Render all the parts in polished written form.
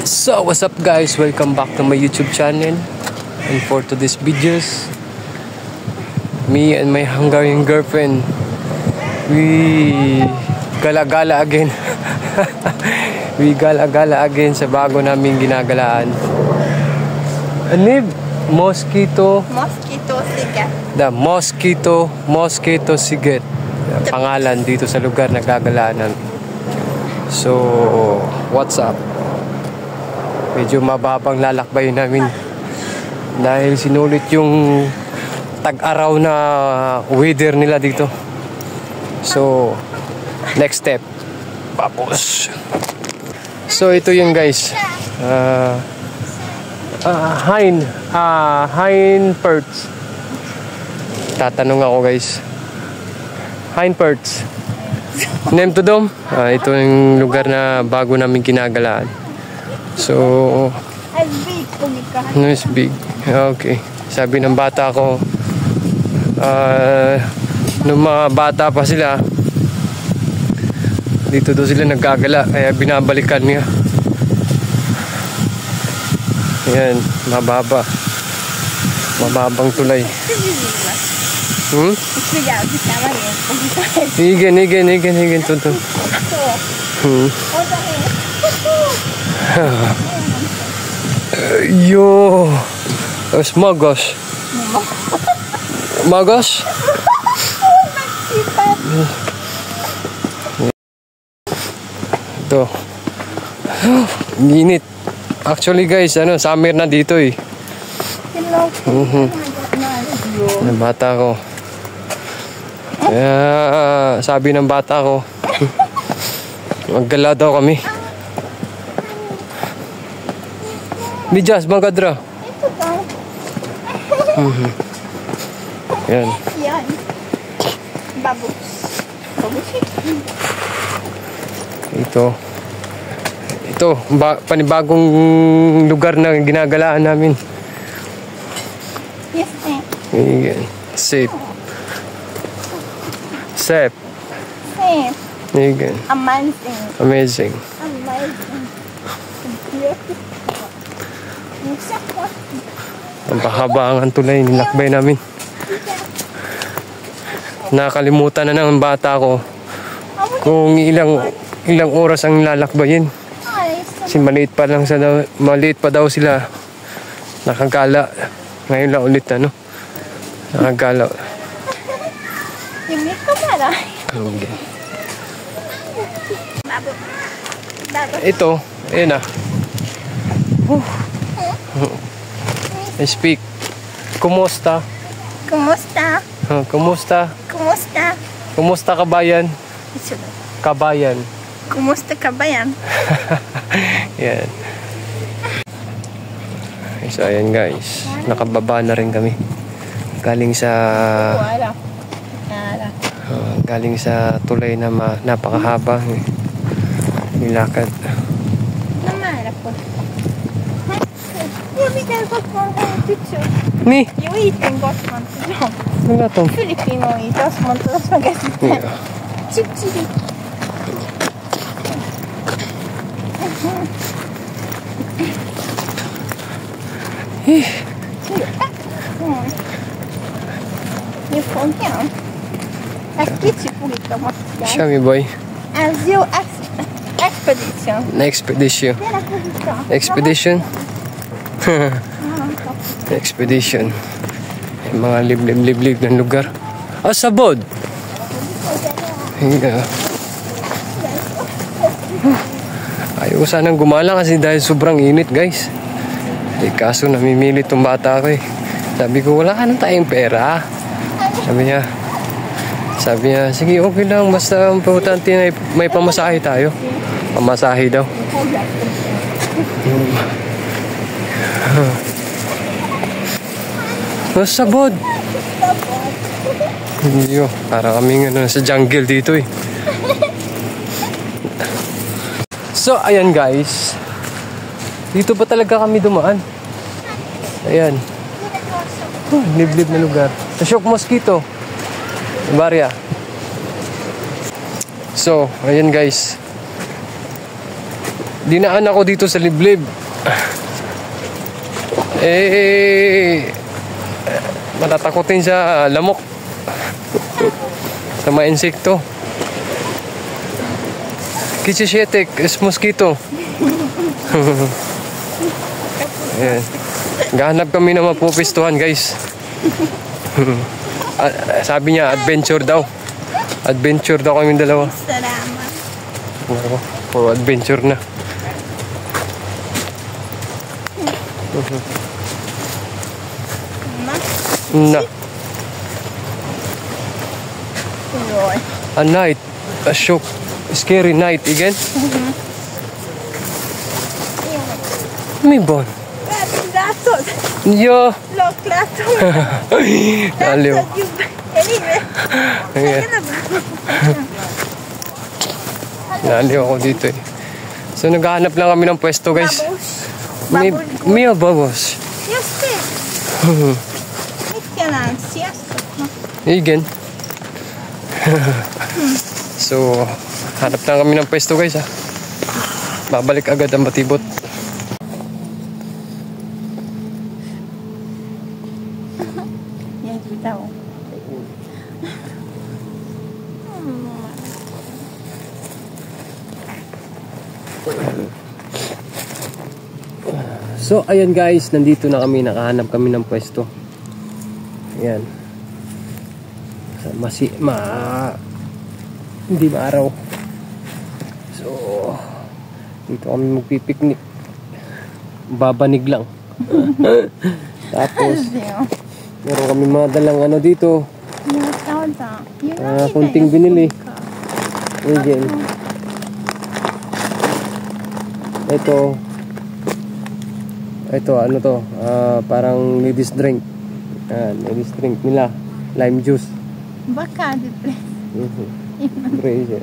So what's up guys, welcome back to my YouTube channel. And for today's videos, me and my Hungarian girlfriend, we gala-gala again. We gala-gala again sa bago naming ginagalaan. Anib? Mosquito Siget. The Mosquito Siget, pangalan dito sa lugar na gagalaan. So what's up? Medyo mababang lalakbay namin dahil sinulit yung tag-araw na weather nila dito. So next step, papos. So ito yung guys, Heinperts. Tatanong ako guys, Heinperts, name to them. Ito yung lugar na bago namin kinagalaan. So no, it's big. Okay. Sabi ng bata ko, nung mga bata pa sila, dito daw sila nagkagala, kaya binabalikan niya. Ayan, mababang tulay. Igen tuto. Yo, smagos. Magos? Ito. Ginit. Actually guys, summer na dito eh. Ng bata ko. Kaya sabi ng bata ko, maggala daw kami. Bijas, Magadra. Yan. Babus. Ito, panibagong lugar na ginagalaan namin. Yes, Ayan. Safe. Ayan. Amazing. Ang pahaba ang tulay, nilakbay namin. Nakalimutan na ng bata ko kung ilang oras ang lalakbayin. Kasi maliit pa daw sila. Nakagala. Ngayon lang ulit nakagala. Okay. Ito, ayan na. I speak. Kumusta? Kumusta kabayan? Kumusta kabayan? Yan. So ayan guys, nakababa na rin kami. Galing sa tulay na napakahaba nilakad. Mi? Jó, itten gott van, tudom. Látom. Filipinóit, azt mondtad, azt meg ezt Ja. Csip-csiri. Jó fogja? Ez kicsi pulika most. Semmi baj. Ez jó expedition. Expedition? Expedition. Mga liblib ng lugar. Sabod! Ayaw sanang gumala kasi dahil sobrang init guys. Kaso namimilit tong bata ko eh. Sabi ko, wala ka nang tayong pera. Sabi niya, sige okay lang, basta importante na may pamasahe tayo. Pamasahe daw. Sabod. Para kaming sa jungle dito eh. So ayan guys, dito pa talaga kami dumaan. Ayan, liblib na lugar. Sa Mosquito Barya. So ayan guys, dinaan ako dito sa liblib. Matatakotin sa lamok. Sa mga insekto. Kichishietek is mosquito. Ayan. Gahanap kami na mapupistuhan, guys. Sabi niya, adventure daw. Adventure daw kami dalawa. Salamat. Puro adventure na. Na. A night. A shock. Scary night again. May bon. Lätod. Ja. Locklätod. Aliw. Naliw ako dito eh. So naghahanap lang kami ng pwesto, guys. May babos. Just det. Mycket nice. Yes. Igen. So, hanap lang kami ng pwesto, guys, ha. Babalik agad ang batibot. Yan kita oh. So, ayan guys, nandito na kami, nakahanap kami ng pwesto. Ayan. Hindi maaraw. So, dito kami magpipiknik. Babanig lang. Tapos, meron kami mga dalang ano dito. Kunting binili. Ayan. Ito, ano to? Parang ladies drink. Ladies drink nila. Lime juice. Baka di pre. Crazy.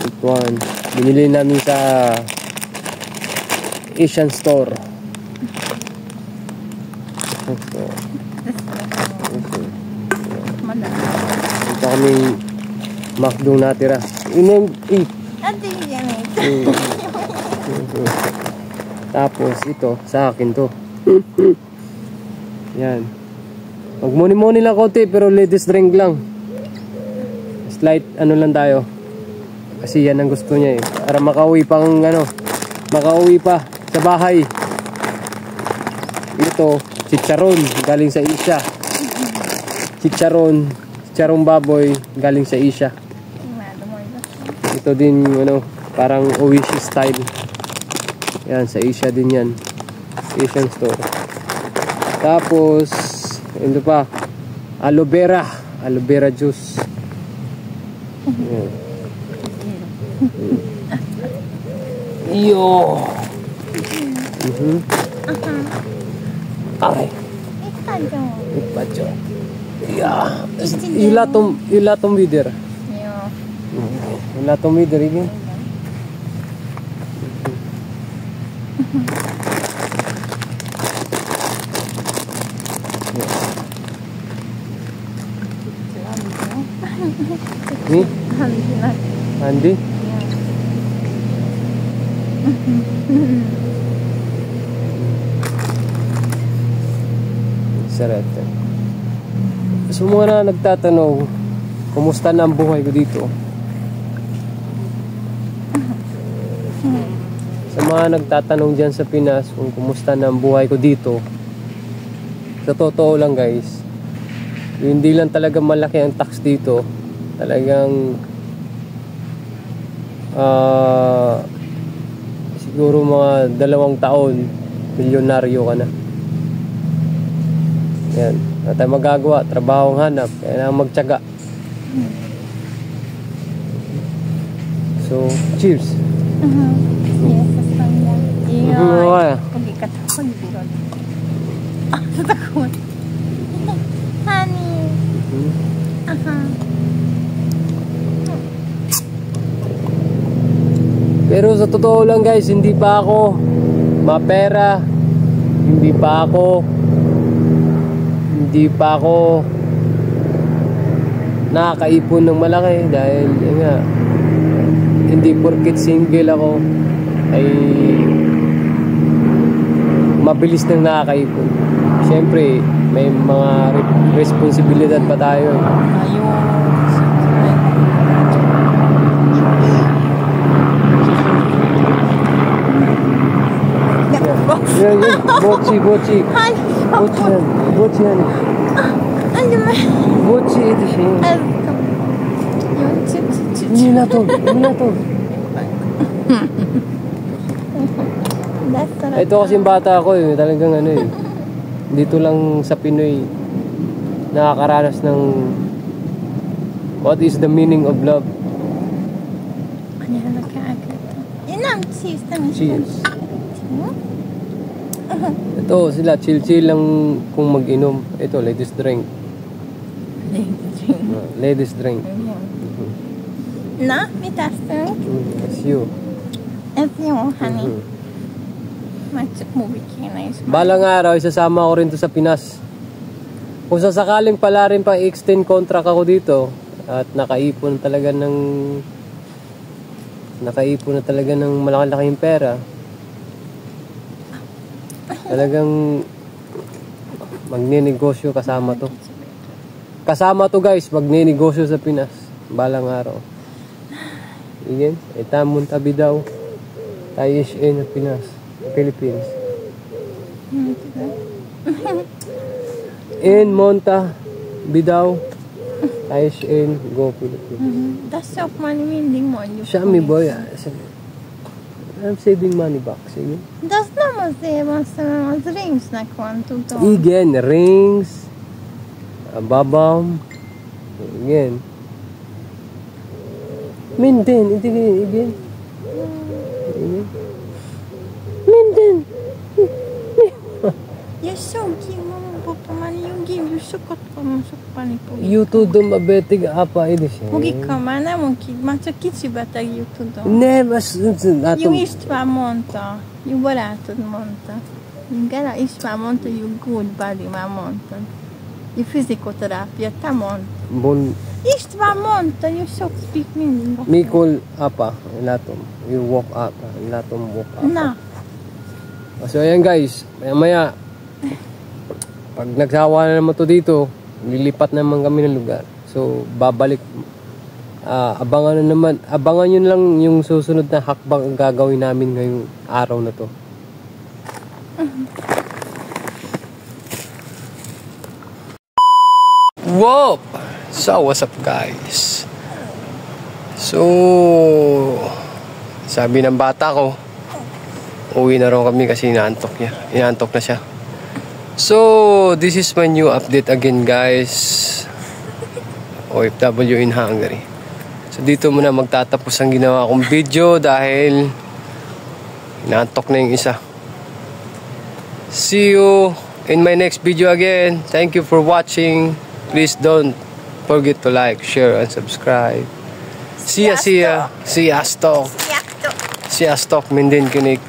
Ito one. Binili namin sa Asian store. Ito kami McDo natira. Ate yan eh. Tapos ito, sa akin to. Yan. Magmuni-muni lang konti pero ladies drink lang. Slight ano lang tayo. Kasi yan ang gusto niya eh. Para makauwi pa sa bahay. Ito, chicharon galing sa Asia. Chicharong baboy galing sa Asia. Ito din parang Oishi style. Yan, sa Asia din yan. Asian store. Tapos, ito pa. Aloe vera juice. Yan. Yo. Okay. Ipacho. Yeah. Ilatom vider. Ja. Ilatom vider igen. Ni? Andi? Sarete. So mga na nagtatanong, kumusta na ang buhay ko dito? Sa mga nagtatanong dyan sa Pinas kung kumusta na ang buhay ko dito, sa totoo lang guys, hindi lang talaga malaki ang tax dito. Talagang siguro mga 2 taon milyonaryo ka na. Yan, wala tayong magagawa, trabahong hanap, kaya na magtiyaga. So, cheers. Yes, sasanya. Iya. Hindi ka takot dito. Takot. Honey. Pero sa totoo lang guys, hindi pa ako mapera, hindi pa ako nakakaipon ng malaki dahil yun nga, hindi porket single ako ay mabilis nang nakakaipon. Siyempre, may mga responsibilidad pa tayo. Ayun. Yan. Bochi. Bochi yan. Ano ba? Bochi ito siya. Yun, Hindi na to. Ito kasing bata ako eh. Talagang ano eh. Dito lang sa Pinoy nakakaranas ng what is the meaning of love. Cheers. Ito sila chill lang kung mag-inom. Ito ladies drink. Ladies drink. Na, mitas drink? It's you. It's you, honey. Balang araw, isasama ko rin to sa Pinas. Kung sasakaling pala rin pa extend contract ako dito at nakaipon na talaga ng malaki-laking pera, talagang magninegosyo kasama to guys, magninegosyo sa Pinas balang araw. Igen, itamon tabi daw tayo na Pinas, Philippines. In Monta Bidaw tayo go Philippines. That's so money meaning mo. Shami boy, I'm saving money back. Sige. Das naman siya mas rings na kwanto to. Igen, rings, babam, igen. Minden, igen. Minden. You're so cute, mama. Pupamani yung game. You're so cute. Pamasukpani po. YouTube mabetig apa ini siya. Mugi ka mana, mugi. Macho kichi batag YouTube. Ne, mas Yung istva monta. Yung wala to monta. Yung gana istva monta yung good body ma monta. Yung physiotherapy ta monta. Bon. Istva monta. Yung so speak me. Mikol apa, latom. You walk up, latom walk up. Na. So ayan guys, maya pag nagsawa na naman to dito, lilipat naman kami ng lugar. So babalik, abangan nyo lang yung susunod na hakbang ang gagawin namin ngayong araw na to. Whoa! So what's up guys? So sabi ng bata ko, uwi na raw kami kasi inaantok na siya. So, this is my new update again guys. OFW in Hungary. So, dito muna magtatapos ang ginawa kong video dahil inaantok na yung isa. See you in my next video again. Thank you for watching. Please don't forget to like, share, and subscribe. See ya. Stok. Minden Kinig.